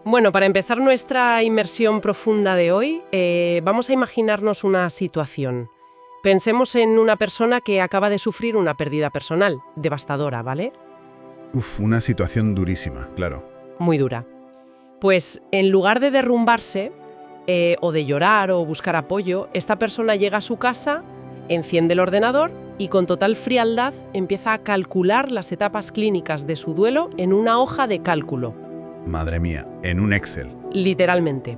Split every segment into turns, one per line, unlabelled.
Bueno, para empezar nuestra inmersión profunda de hoy, vamos a imaginarnos una situación. Pensemos en una persona que acaba de sufrir una pérdida personal, devastadora, ¿vale?
Una situación durísima, claro.
Muy dura. Pues en lugar de derrumbarse, o de llorar o buscar apoyo, esta persona llega a su casa, enciende el ordenador y con total frialdad empieza a calcular las etapas clínicas de su duelo en una hoja de cálculo.
Madre mía, en un Excel.
Literalmente,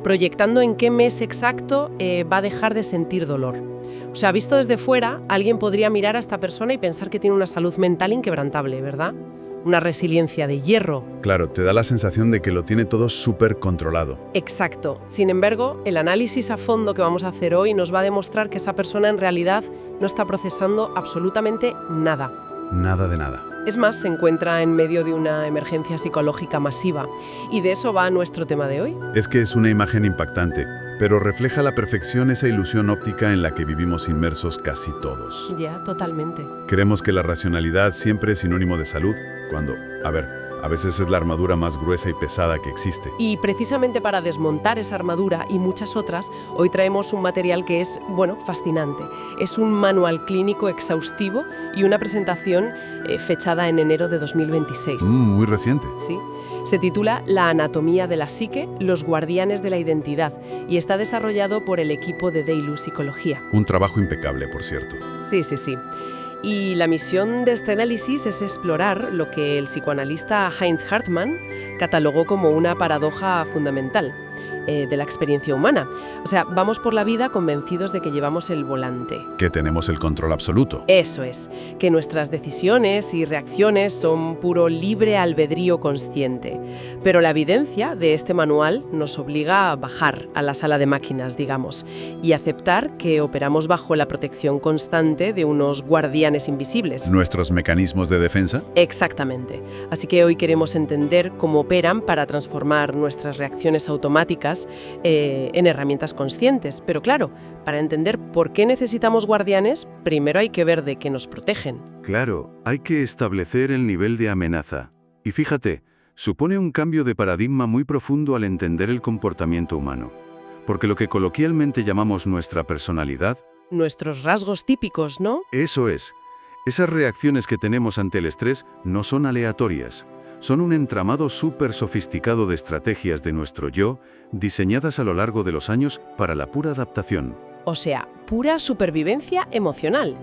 proyectando en qué mes exacto va a dejar de sentir dolor. O sea, visto desde fuera, alguien podría mirar a esta persona y pensar que tiene una salud mental inquebrantable, ¿verdad? Una resiliencia de hierro.
Claro, te da la sensación de que lo tiene todo súper controlado.
Exacto. Sin embargo, el análisis a fondo que vamos a hacer hoy nos va a demostrar que esa persona en realidad no está procesando absolutamente nada.
Nada de nada.
Es más, se encuentra en medio de una emergencia psicológica masiva. Y de eso va nuestro tema de hoy.
Es que es una imagen impactante, pero refleja a la perfección esa ilusión óptica en la que vivimos inmersos casi todos.
Ya, totalmente.
Creemos que la racionalidad siempre es sinónimo de salud, cuando, a veces es la armadura más gruesa y pesada que existe.
Y precisamente para desmontar esa armadura y muchas otras, hoy traemos un material que es, fascinante. Es un manual clínico exhaustivo y una presentación fechada en enero de 2026.
Muy reciente.
Sí. Se titula La anatomía de la psique, los guardianes de la identidad y está desarrollado por el equipo de Deilu Psicología.
Un trabajo impecable, por cierto.
Sí. Y la misión de este análisis es explorar lo que el psicoanalista Heinz Hartmann catalogó como una paradoja fundamental de la experiencia humana. O sea, vamos por la vida convencidos de que llevamos el volante.
Que tenemos el control absoluto.
Eso es, que nuestras decisiones y reacciones son puro libre albedrío consciente. Pero la evidencia de este manual nos obliga a bajar a la sala de máquinas, digamos, y aceptar que operamos bajo la protección constante de unos guardianes invisibles.
¿Nuestros mecanismos de defensa?
Exactamente. Así que hoy queremos entender cómo operan para transformar nuestras reacciones automáticas en herramientas conscientes. Pero claro, para entender por qué necesitamos guardianes, primero hay que ver de qué nos protegen.
Claro, hay que establecer el nivel de amenaza. Y fíjate, supone un cambio de paradigma muy profundo al entender el comportamiento humano. Porque lo que coloquialmente llamamos nuestra personalidad...
Nuestros rasgos típicos, ¿no?
Eso es. Esas reacciones que tenemos ante el estrés no son aleatorias. Son un entramado súper sofisticado de estrategias de nuestro yo, diseñadas a lo largo de los años para la pura adaptación.
O sea, pura supervivencia emocional.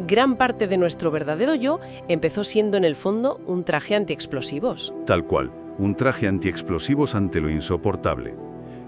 Gran parte de nuestro verdadero yo empezó siendo en el fondo un traje antiexplosivos.
Tal cual, un traje antiexplosivos ante lo insoportable.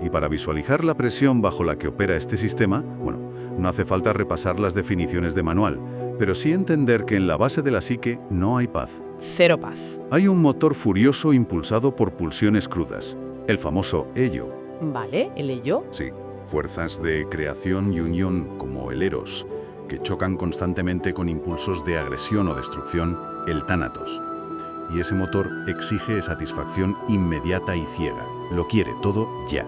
Y para visualizar la presión bajo la que opera este sistema, no hace falta repasar las definiciones de manual, pero sí entender que en la base de la psique no hay paz.
Cero paz.
Hay un motor furioso impulsado por pulsiones crudas, el famoso ello.
¿Vale? ¿El ello?
Sí, fuerzas de creación y unión como el eros, que chocan constantemente con impulsos de agresión o destrucción, el tánatos. Y ese motor exige satisfacción inmediata y ciega, lo quiere todo ya.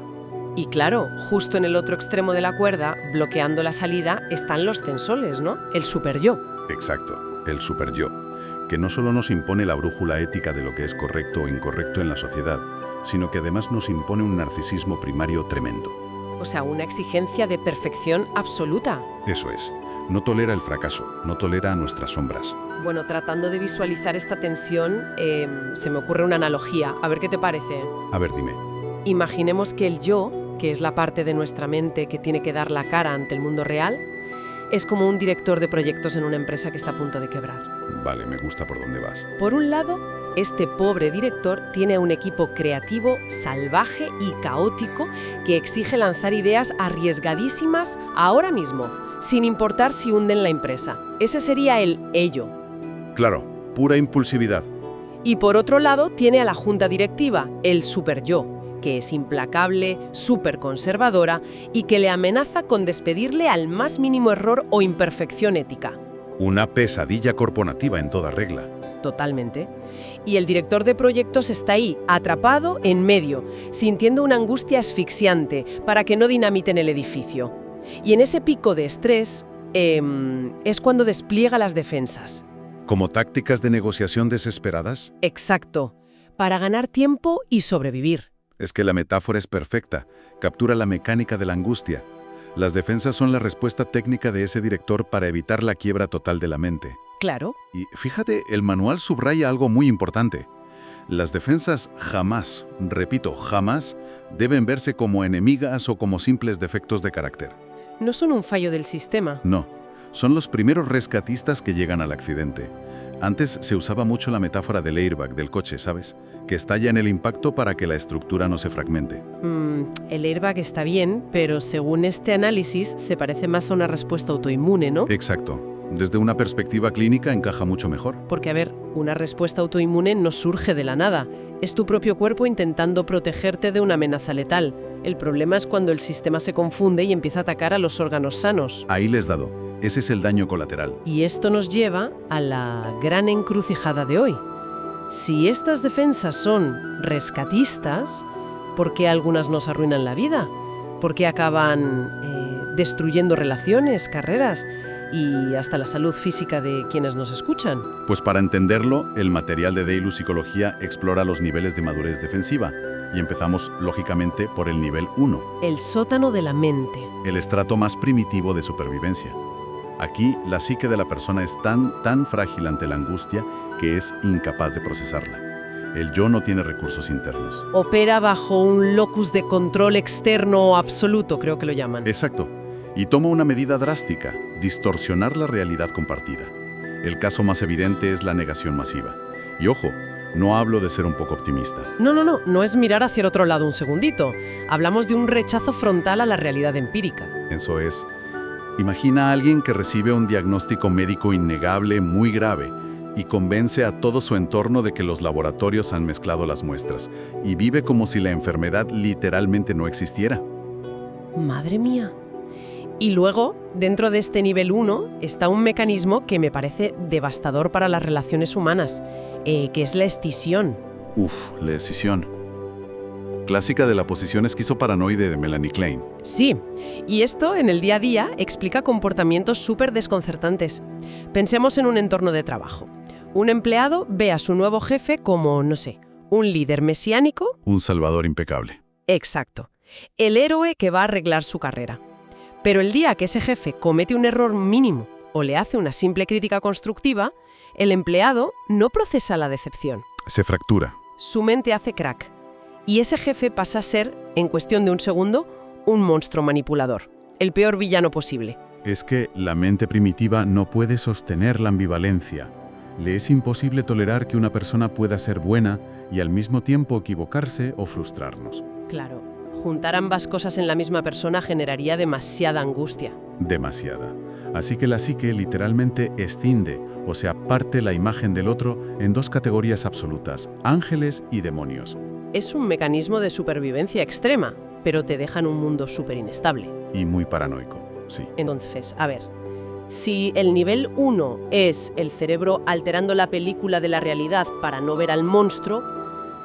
Y claro, justo en el otro extremo de la cuerda, bloqueando la salida, están los tensoles, ¿no? El superyo.
Exacto, el superyo, que no solo nos impone la brújula ética de lo que es correcto o incorrecto en la sociedad, sino que además nos impone un narcisismo primario tremendo.
O sea, una exigencia de perfección absoluta.
Eso es, no tolera el fracaso, no tolera nuestras sombras.
Bueno, tratando de visualizar esta tensión, se me ocurre una analogía. A ver qué te parece.
A ver, dime.
Imaginemos que el yo, que es la parte de nuestra mente que tiene que dar la cara ante el mundo real, es como un director de proyectos en una empresa que está a punto de quebrar.
Vale, me gusta por dónde vas.
Por un lado, este pobre director tiene un equipo creativo, salvaje y caótico que exige lanzar ideas arriesgadísimas ahora mismo, sin importar si hunden la empresa. Ese sería el ello.
Claro, pura impulsividad.
Y por otro lado, tiene a la junta directiva, el superyo, que es implacable, súper conservadora y que le amenaza con despedirle al más mínimo error o imperfección ética.
Una pesadilla corporativa en toda regla.
Totalmente. Y el director de proyectos está ahí, atrapado en medio, sintiendo una angustia asfixiante para que no dinamiten el edificio. Y en ese pico de estrés es cuando despliega las defensas.
¿Como tácticas de negociación desesperadas?
Exacto, para ganar tiempo y sobrevivir.
Es que la metáfora es perfecta, captura la mecánica de la angustia. Las defensas son la respuesta técnica de ese director para evitar la quiebra total de la mente.
Claro.
Y fíjate, el manual subraya algo muy importante. Las defensas jamás, repito, jamás, deben verse como enemigas o como simples defectos de carácter.
No son un fallo del sistema.
No, son los primeros rescatistas que llegan al accidente. Antes se usaba mucho la metáfora del airbag del coche, ¿sabes? Que estalla en el impacto para que la estructura no se fragmente.
El airbag está bien, pero según este análisis se parece más a una respuesta autoinmune, ¿no?
Exacto. Desde una perspectiva clínica encaja mucho mejor.
Porque, a ver, una respuesta autoinmune no surge de la nada. Es tu propio cuerpo intentando protegerte de una amenaza letal. El problema es cuando el sistema se confunde y empieza a atacar a los órganos sanos.
Ahí les dado. Ese es el daño colateral.
Y esto nos lleva a la gran encrucijada de hoy. Si estas defensas son rescatistas, ¿por qué algunas nos arruinan la vida? ¿Por qué acaban destruyendo relaciones, carreras y hasta la salud física de quienes nos escuchan?
Pues para entenderlo, el material de Deilu Psicología explora los niveles de madurez defensiva. Y empezamos, lógicamente, por el nivel 1.
El sótano de la mente.
El estrato más primitivo de supervivencia. Aquí, la psique de la persona es tan frágil ante la angustia que es incapaz de procesarla. El yo no tiene recursos internos.
Opera bajo un locus de control externo absoluto, creo que lo llaman.
Exacto. Y toma una medida drástica, distorsionar la realidad compartida. El caso más evidente es la negación masiva. Y ojo, no hablo de ser un poco optimista.
No es mirar hacia el otro lado un segundito. Hablamos de un rechazo frontal a la realidad empírica.
Eso es. Imagina a alguien que recibe un diagnóstico médico innegable, muy grave, y convence a todo su entorno de que los laboratorios han mezclado las muestras, y vive como si la enfermedad literalmente no existiera.
Madre mía. Y luego, dentro de este nivel 1, está un mecanismo que me parece devastador para las relaciones humanas, que es la escisión.
La escisión. Clásica de la posición esquizoparanoide de Melanie Klein.
Sí, y esto en el día a día explica comportamientos súper desconcertantes. Pensemos en un entorno de trabajo. Un empleado ve a su nuevo jefe como, no sé, un líder mesiánico.
Un salvador impecable.
Exacto. El héroe que va a arreglar su carrera. Pero el día que ese jefe comete un error mínimo o le hace una simple crítica constructiva, el empleado no procesa la decepción.
Se fractura.
Su mente hace crack. Y ese jefe pasa a ser, en cuestión de un segundo, un monstruo manipulador. El peor villano posible.
Es que la mente primitiva no puede sostener la ambivalencia. Le es imposible tolerar que una persona pueda ser buena y al mismo tiempo equivocarse o frustrarnos.
Claro, juntar ambas cosas en la misma persona generaría demasiada angustia.
Demasiada. Así que la psique literalmente escinde, o sea, parte la imagen del otro en dos categorías absolutas, ángeles y demonios.
Es un mecanismo de supervivencia extrema, pero te deja en un mundo súper inestable.
Y muy paranoico, sí.
Entonces, a ver, si el nivel 1 es el cerebro alterando la película de la realidad para no ver al monstruo,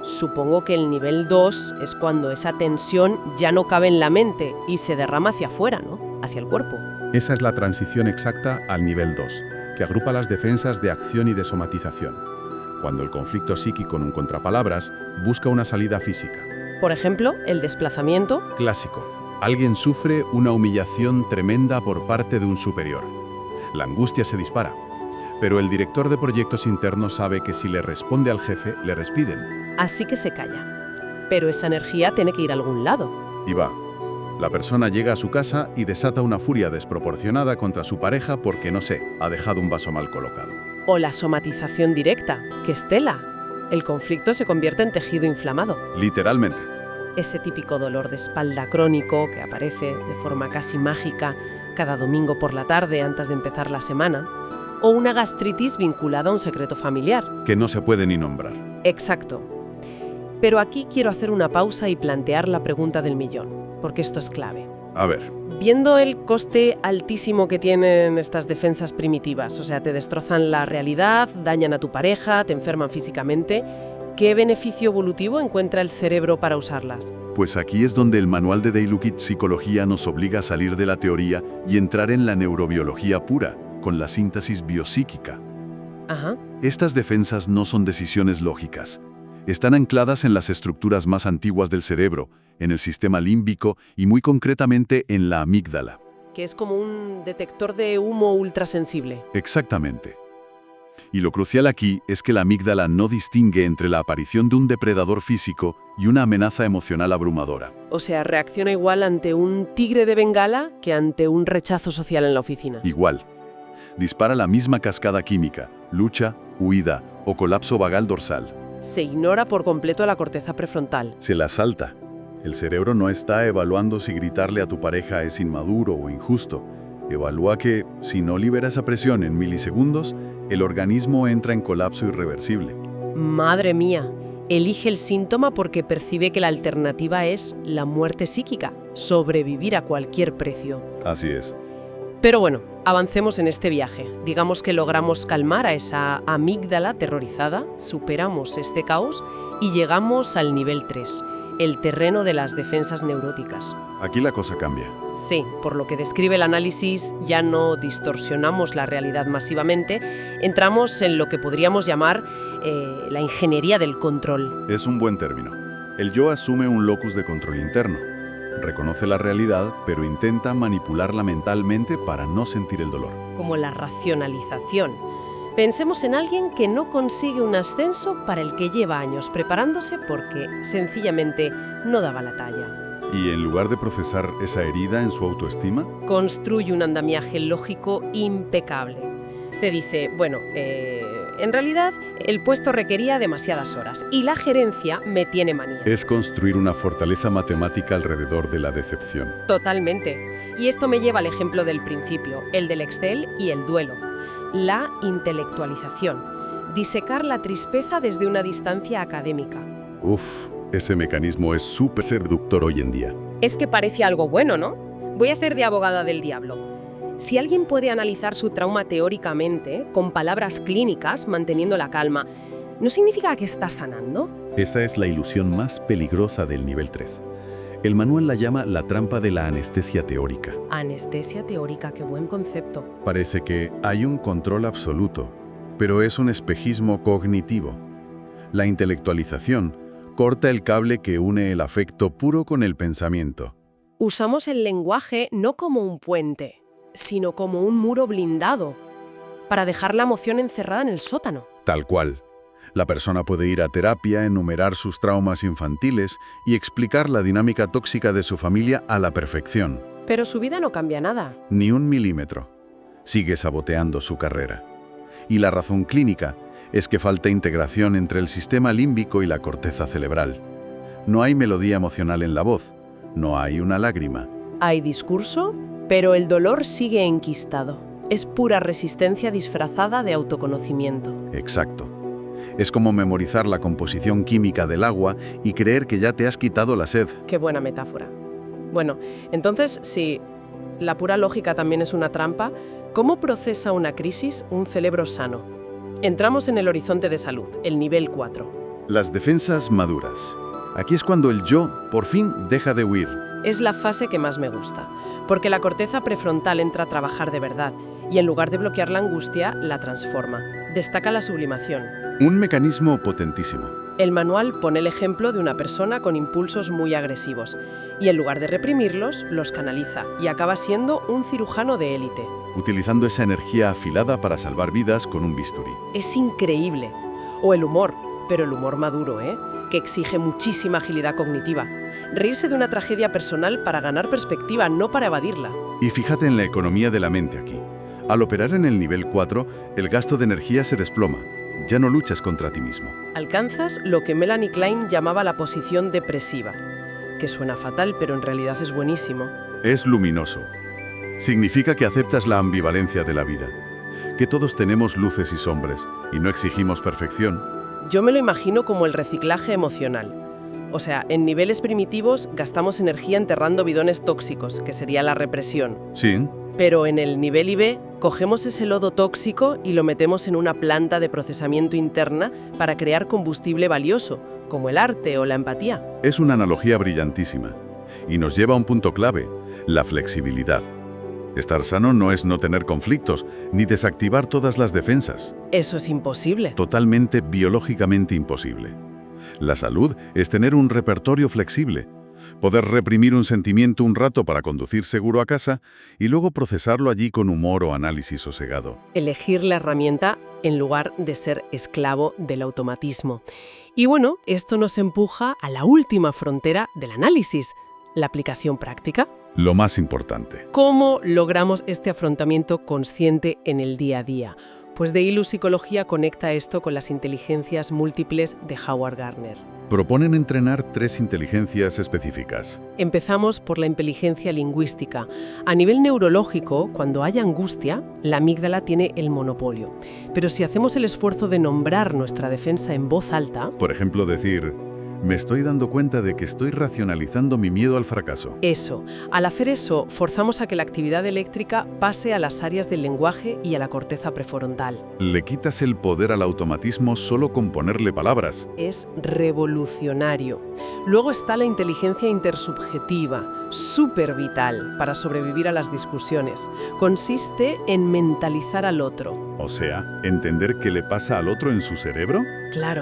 supongo que el nivel 2 es cuando esa tensión ya no cabe en la mente y se derrama hacia afuera, ¿no? Hacia el cuerpo.
Esa es la transición exacta al nivel 2, que agrupa las defensas de acción y de somatización. Cuando el conflicto psíquico, en contrapalabras, busca una salida física.
Por ejemplo, el desplazamiento.
Clásico. Alguien sufre una humillación tremenda por parte de un superior. La angustia se dispara. Pero el director de proyectos internos sabe que si le responde al jefe, le despiden.
Así que se calla. Pero esa energía tiene que ir a algún lado.
Y va. La persona llega a su casa y desata una furia desproporcionada contra su pareja porque, no sé, ha dejado un vaso mal colocado.
O la somatización directa, que es tela. El conflicto se convierte en tejido inflamado.
Literalmente.
Ese típico dolor de espalda crónico que aparece de forma casi mágica cada domingo por la tarde antes de empezar la semana. O una gastritis vinculada a un secreto familiar.
Que no se puede ni nombrar.
Exacto. Pero aquí quiero hacer una pausa y plantear la pregunta del millón, porque esto es clave.
A ver.
Viendo el coste altísimo que tienen estas defensas primitivas, o sea, te destrozan la realidad, dañan a tu pareja, te enferman físicamente, ¿qué beneficio evolutivo encuentra el cerebro para usarlas?
Pues aquí es donde el manual de Deilu Psicología nos obliga a salir de la teoría y entrar en la neurobiología pura, con la síntesis biopsíquica.
Ajá.
Estas defensas no son decisiones lógicas. Están ancladas en las estructuras más antiguas del cerebro, en el sistema límbico y muy concretamente en la amígdala.
Que es como un detector de humo ultrasensible.
Exactamente. Y lo crucial aquí es que la amígdala no distingue entre la aparición de un depredador físico y una amenaza emocional abrumadora.
O sea, reacciona igual ante un tigre de Bengala que ante un rechazo social en la oficina.
Igual. Dispara la misma cascada química, lucha, huida o colapso vagal dorsal.
Se ignora por completo la corteza prefrontal.
Se la salta. El cerebro no está evaluando si gritarle a tu pareja es inmaduro o injusto. Evalúa que, si no libera esa presión en milisegundos, el organismo entra en colapso irreversible.
Madre mía, elige el síntoma porque percibe que la alternativa es la muerte psíquica, sobrevivir a cualquier precio.
Así es.
Pero bueno, avancemos en este viaje. Digamos que logramos calmar a esa amígdala aterrorizada, superamos este caos y llegamos al nivel 3, el terreno de las defensas neuróticas.
Aquí la cosa cambia.
Sí, por lo que describe el análisis, ya no distorsionamos la realidad masivamente, entramos en lo que podríamos llamar la ingeniería del control.
Es un buen término. El yo asume un locus de control interno. Reconoce la realidad, pero intenta manipularla mentalmente para no sentir el dolor.
Como la racionalización. Pensemos en alguien que no consigue un ascenso para el que lleva años preparándose porque sencillamente no daba la talla.
Y en lugar de procesar esa herida en su autoestima,
Construye un andamiaje lógico impecable. Te dice, bueno, en realidad el puesto requería demasiadas horas y la gerencia me tiene manía.
es construir una fortaleza matemática alrededor de la decepción.
Totalmente. Y esto me lleva al ejemplo del principio, el del Excel y el duelo. La intelectualización. Disecar la trispeza desde una distancia académica.
Uf, ese mecanismo es súper seductor hoy en día.
Es que parece algo bueno, ¿no? Voy a hacer de abogada del diablo. Si alguien puede analizar su trauma teóricamente, con palabras clínicas, manteniendo la calma, ¿no significa que está sanando?
Esa es la ilusión más peligrosa del nivel 3. El manual la llama la trampa de la anestesia teórica.
Anestesia teórica, qué buen concepto.
Parece que hay un control absoluto, pero es un espejismo cognitivo. La intelectualización corta el cable que une el afecto puro con el pensamiento.
Usamos el lenguaje no como un puente, sino como un muro blindado, para dejar la emoción encerrada en el sótano.
Tal cual. La persona puede ir a terapia, enumerar sus traumas infantiles y explicar la dinámica tóxica de su familia a la perfección.
Pero su vida no cambia nada.
Ni un milímetro. Sigue saboteando su carrera. Y la razón clínica es que falta integración entre el sistema límbico y la corteza cerebral. No hay melodía emocional en la voz. No hay una lágrima.
Hay discurso, pero el dolor sigue enquistado. Es pura resistencia disfrazada de autoconocimiento.
Exacto. Es como memorizar la composición química del agua y creer que ya te has quitado la sed.
Qué buena metáfora. Bueno, entonces, si la pura lógica también es una trampa, ¿cómo procesa una crisis un cerebro sano? Entramos en el horizonte de salud, el nivel 4.
Las defensas maduras. Aquí es cuando el yo, por fin, deja de huir.
Es la fase que más me gusta, porque la corteza prefrontal entra a trabajar de verdad y en lugar de bloquear la angustia, la transforma. Destaca la sublimación.
Un mecanismo potentísimo.
El manual pone el ejemplo de una persona con impulsos muy agresivos y en lugar de reprimirlos, los canaliza y acaba siendo un cirujano de élite.
Utilizando esa energía afilada para salvar vidas con un bisturí.
Es increíble. O el humor, pero el humor maduro, que exige muchísima agilidad cognitiva. Reírse de una tragedia personal para ganar perspectiva, no para evadirla.
Y fíjate en la economía de la mente aquí. Al operar en el nivel 4, el gasto de energía se desploma. Ya no luchas contra ti mismo.
Alcanzas lo que Melanie Klein llamaba la posición depresiva, que suena fatal, pero en realidad es buenísimo.
Es luminoso. Significa que aceptas la ambivalencia de la vida, que todos tenemos luces y sombras, y no exigimos perfección.
Yo me lo imagino como el reciclaje emocional. O sea, en niveles primitivos gastamos energía enterrando bidones tóxicos, que sería la represión.
Sí.
Pero en el nivel IB, cogemos ese lodo tóxico y lo metemos en una planta de procesamiento interna para crear combustible valioso, como el arte o la empatía.
Es una analogía brillantísima. Y nos lleva a un punto clave, la flexibilidad. Estar sano no es no tener conflictos, ni desactivar todas las defensas.
Eso es imposible.
Totalmente biológicamente imposible. La salud es tener un repertorio flexible, poder reprimir un sentimiento un rato para conducir seguro a casa y luego procesarlo allí con humor o análisis sosegado.
Elegir la herramienta en lugar de ser esclavo del automatismo. Y bueno, esto nos empuja a la última frontera del análisis, la aplicación práctica.
Lo más importante.
¿Cómo logramos este afrontamiento consciente en el día a día? Pues de Ilus Psicología conecta esto con las inteligencias múltiples de Howard Gardner.
Proponen entrenar 3 inteligencias específicas.
Empezamos por la inteligencia lingüística. A nivel neurológico, cuando hay angustia, la amígdala tiene el monopolio. Pero si hacemos el esfuerzo de nombrar nuestra defensa en voz alta,
Por ejemplo, decir, me estoy dando cuenta de que estoy racionalizando mi miedo al fracaso.
al hacer eso, forzamos a que la actividad eléctrica pase a las áreas del lenguaje y a la corteza prefrontal.
Le quitas el poder al automatismo solo con ponerle palabras.
Es revolucionario. Luego está la inteligencia intersubjetiva, súper vital para sobrevivir a las discusiones. Consiste en mentalizar al otro.
O sea, entender qué le pasa al otro en su cerebro.
Claro,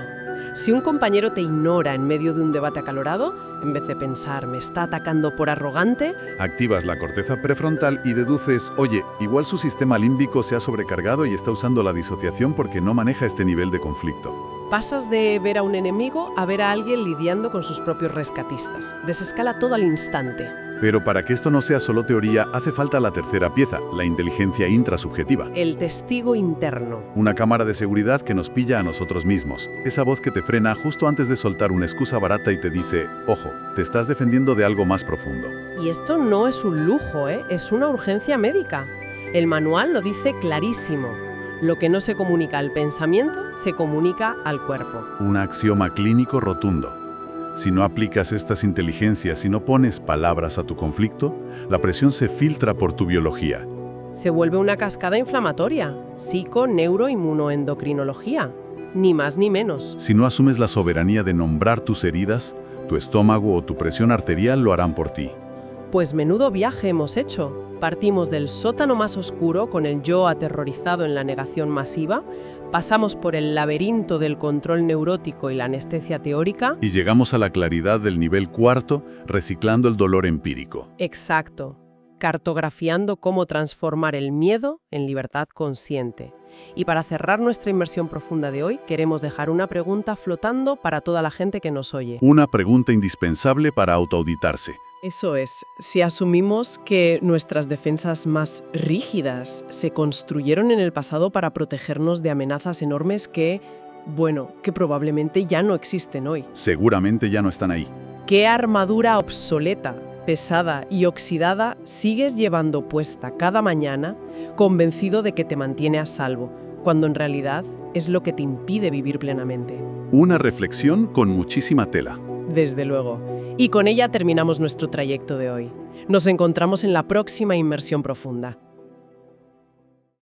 si un compañero te ignora en medio de un debate acalorado, en vez de pensar, me está atacando por arrogante,
Activas la corteza prefrontal y deduces, oye, igual su sistema límbico se ha sobrecargado y está usando la disociación porque no maneja este nivel de conflicto.
pasas de ver a un enemigo a ver a alguien lidiando con sus propios rescatistas. Desescala todo al instante.
Pero para que esto no sea solo teoría, hace falta la tercera pieza, la inteligencia intrasubjetiva.
El testigo interno.
Una cámara de seguridad que nos pilla a nosotros mismos. Esa voz que te frena justo antes de soltar una excusa barata y te dice, ojo, te estás defendiendo de algo más profundo.
Y esto no es un lujo, es una urgencia médica. El manual lo dice clarísimo. Lo que no se comunica al pensamiento, se comunica al cuerpo.
Un axioma clínico rotundo. Si no aplicas estas inteligencias y no pones palabras a tu conflicto, la presión se filtra por tu biología.
Se vuelve una cascada inflamatoria. Psico-neuro-inmunoendocrinología. Ni más ni menos.
Si no asumes la soberanía de nombrar tus heridas, tu estómago o tu presión arterial lo harán por ti.
Pues menudo viaje hemos hecho. Partimos del sótano más oscuro con el yo aterrorizado en la negación masiva, pasamos por el laberinto del control neurótico y la anestesia teórica.
Y llegamos a la claridad del nivel 4, reciclando el dolor empírico.
Exacto. Cartografiando cómo transformar el miedo en libertad consciente. Y para cerrar nuestra inmersión profunda de hoy, queremos dejar una pregunta flotando para toda la gente que nos oye.
Una pregunta indispensable para autoauditarse.
Eso es, si asumimos que nuestras defensas más rígidas se construyeron en el pasado para protegernos de amenazas enormes que probablemente ya no existen hoy.
Seguramente ya no están ahí.
¿Qué armadura obsoleta, pesada y oxidada sigues llevando puesta cada mañana, convencido de que te mantiene a salvo, cuando en realidad es lo que te impide vivir plenamente?
Una reflexión con muchísima tela.
Desde luego. Y con ella terminamos nuestro trayecto de hoy. Nos encontramos en la próxima inmersión profunda.